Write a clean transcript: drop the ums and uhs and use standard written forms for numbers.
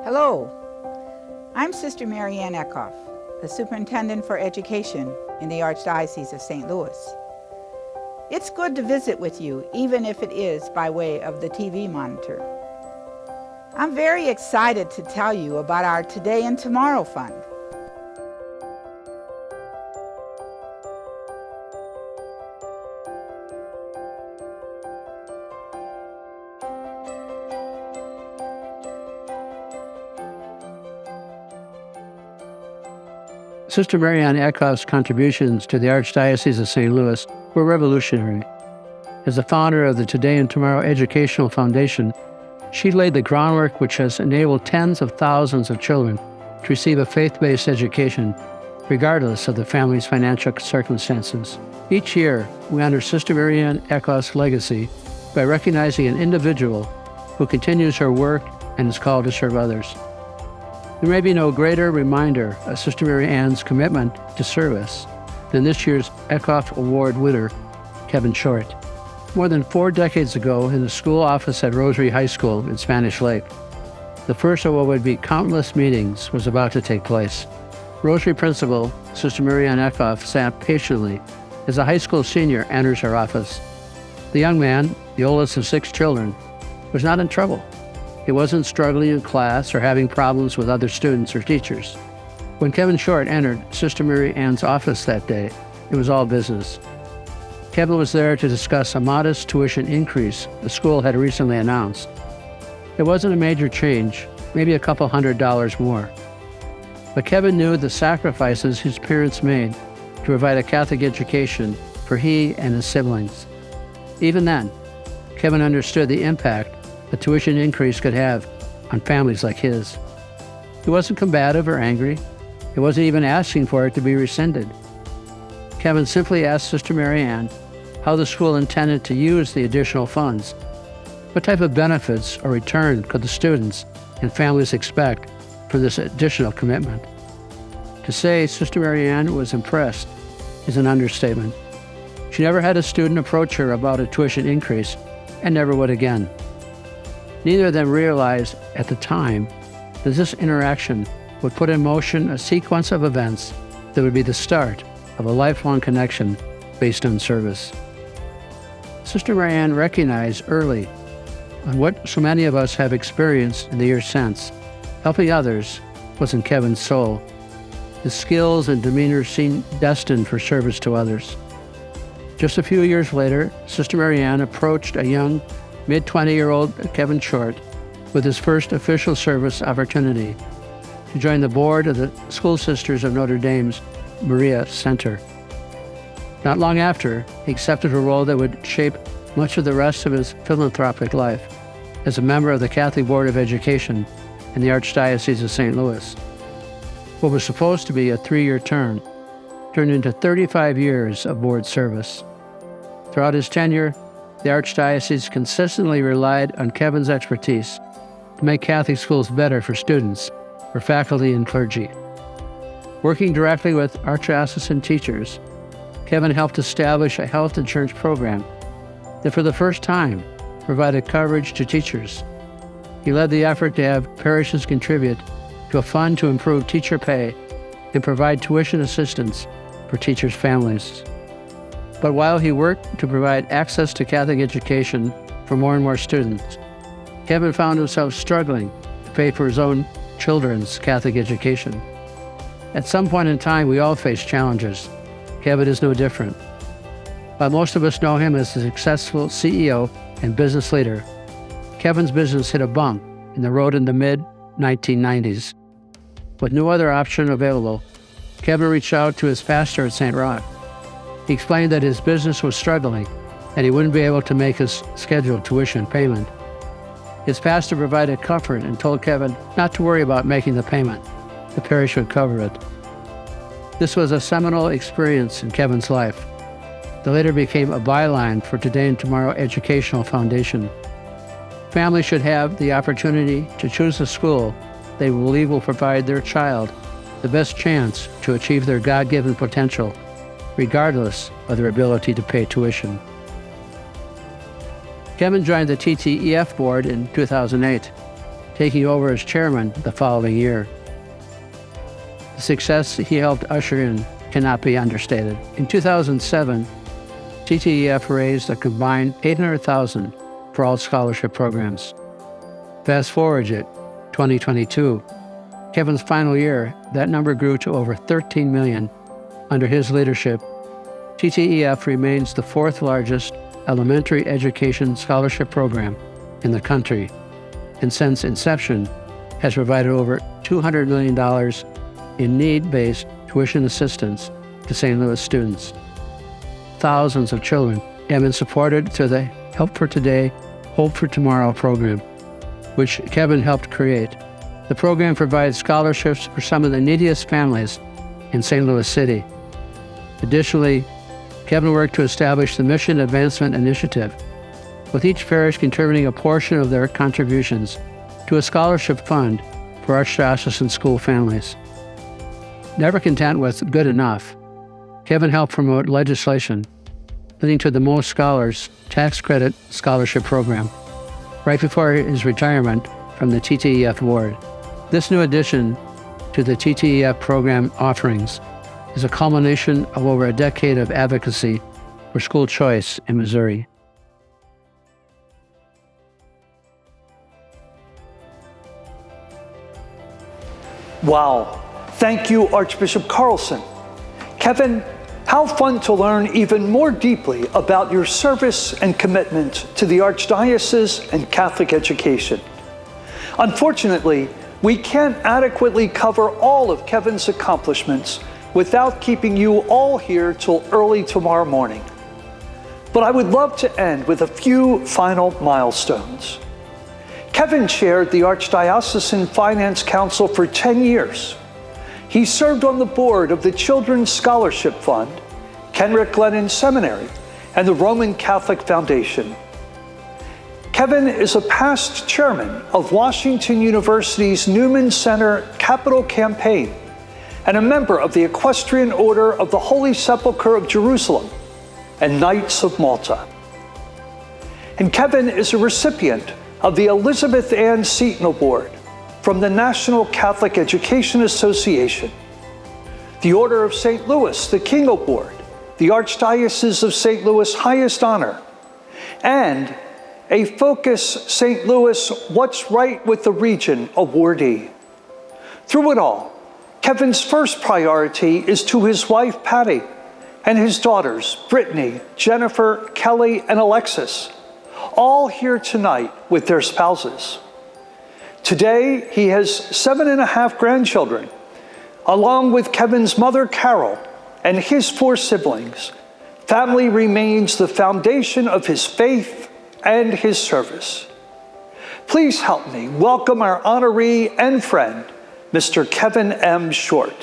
Hello, I'm Sister Mary Ann Eckhoff, the Superintendent for Education in the Archdiocese of St. Louis. It's good to visit with you, even if it is by way of the TV monitor. I'm very excited to tell you about our Today and Tomorrow Fund. Sister Mary Ann Eckhoff's contributions to the Archdiocese of St. Louis were revolutionary. As the founder of the Today and Tomorrow Educational Foundation, she laid the groundwork which has enabled tens of thousands of children to receive a faith-based education, regardless of the family's financial circumstances. Each year, we honor Sister Mary Ann Eckhoff's legacy by recognizing an individual who continues her work and is called to serve others. There may be no greater reminder of Sister Mary Ann's commitment to service than this year's Eckhoff Award winner, Kevin Short. More than 4 decades ago, in the school office at Rosary High School in Spanish Lake, the first of what would be countless meetings was about to take place. Rosary Principal Sister Mary Ann Eckhoff sat patiently as a high school senior enters her office. The young man, the oldest of 6 children, was not in trouble. He wasn't struggling in class or having problems with other students or teachers. When Kevin Short entered Sister Mary Ann's office that day, it was all business. Kevin was there to discuss a modest tuition increase the school had recently announced. It wasn't a major change, maybe a couple $100 more. But Kevin knew the sacrifices his parents made to provide a Catholic education for he and his siblings. Even then, Kevin understood the impact a tuition increase could have on families like his. He wasn't combative or angry. He wasn't even asking for it to be rescinded. Kevin simply asked Sister Mary Ann how the school intended to use the additional funds. What type of benefits or return could the students and families expect for this additional commitment? To say Sister Mary Ann was impressed is an understatement. She never had a student approach her about a tuition increase and never would again. Neither of them realized at the time that this interaction would put in motion a sequence of events that would be the start of a lifelong connection based on service. Sister Mary Ann recognized early on what so many of us have experienced in the years since. Helping others was in Kevin's soul. His skills and demeanor seemed destined for service to others. Just a few years later, Sister Mary Ann approached a young mid-20-year-old Kevin Short with his first official service opportunity to join the board of the School Sisters of Notre Dame's Maria Center. Not long after, he accepted a role that would shape much of the rest of his philanthropic life as a member of the Catholic Board of Education in the Archdiocese of St. Louis. What was supposed to be a 3-year term turned into 35 years of board service. Throughout his tenure, the Archdiocese consistently relied on Kevin's expertise to make Catholic schools better for students, for faculty and clergy. Working directly with Archdiocesan teachers, Kevin helped establish a health insurance program that for the first time provided coverage to teachers. He led the effort to have parishes contribute to a fund to improve teacher pay and provide tuition assistance for teachers' families. But while he worked to provide access to Catholic education for more and more students, Kevin found himself struggling to pay for his own children's Catholic education. At some point in time, we all face challenges. Kevin is no different. While most of us know him as a successful CEO and business leader, Kevin's business hit a bump in the road in the mid-1990s. With no other option available, Kevin reached out to his pastor at St. Roch. He explained that his business was struggling and he wouldn't be able to make his scheduled tuition payment. His pastor provided comfort and told Kevin not to worry about making the payment. The parish would cover it. This was a seminal experience in Kevin's life that later became a byline for Today and Tomorrow Educational Foundation. Families should have the opportunity to choose a school they believe will provide their child the best chance to achieve their God-given potential, regardless of their ability to pay tuition. Kevin joined the TTEF board in 2008. taking over as chairman the following year. The success he helped usher in cannot be understated. In 2007, TTEF raised a combined $800,000 for all scholarship programs. Fast forward to 2022, Kevin's final year, that number grew to over $13 million. Under his leadership, TTEF remains the fourth largest elementary education scholarship program in the country, and since inception has provided over $200 million in need-based tuition assistance to St. Louis students. Thousands of children have been supported through the Help for Today, Hope for Tomorrow program, which Kevin helped create. The program provides scholarships for some of the neediest families in St. Louis City. Additionally, Kevin worked to establish the Mission Advancement Initiative, with each parish contributing a portion of their contributions to a scholarship fund for archdiocesan school families. Never content with good enough, Kevin helped promote legislation leading to the Most Scholars Tax Credit Scholarship Program right before his retirement from the TTEF board. This new addition to the TTEF program offerings is a culmination of over a decade of advocacy for school choice in Missouri. Wow. Thank you, Archbishop Carlson. Kevin, how fun to learn even more deeply about your service and commitment to the Archdiocese and Catholic education. Unfortunately, we can't adequately cover all of Kevin's accomplishments without keeping you all here till early tomorrow morning. But I would love to end with a few final milestones. Kevin chaired the Archdiocesan Finance Council for 10 years. He served on the board of the Children's Scholarship Fund, Kenrick Lennon Seminary, and the Roman Catholic Foundation. Kevin is a past chairman of Washington University's Newman Center Capital Campaign and a member of the Equestrian Order of the Holy Sepulchre of Jerusalem and Knights of Malta. And Kevin is a recipient of the Elizabeth Ann Seton Award from the National Catholic Education Association, the Order of St. Louis, the King Award, the Archdiocese of St. Louis highest honor, and a Focus St. Louis What's Right with the Region awardee. Through it all, Kevin's first priority is to his wife, Patty, and his daughters, Brittany, Jennifer, Kelly, and Alexis, all here tonight with their spouses. Today, he has 7.5 grandchildren, along with Kevin's mother, Carol, and his 4 siblings. Family remains the foundation of his faith and his service. Please help me welcome our honoree and friend, Mr. Kevin M. Short.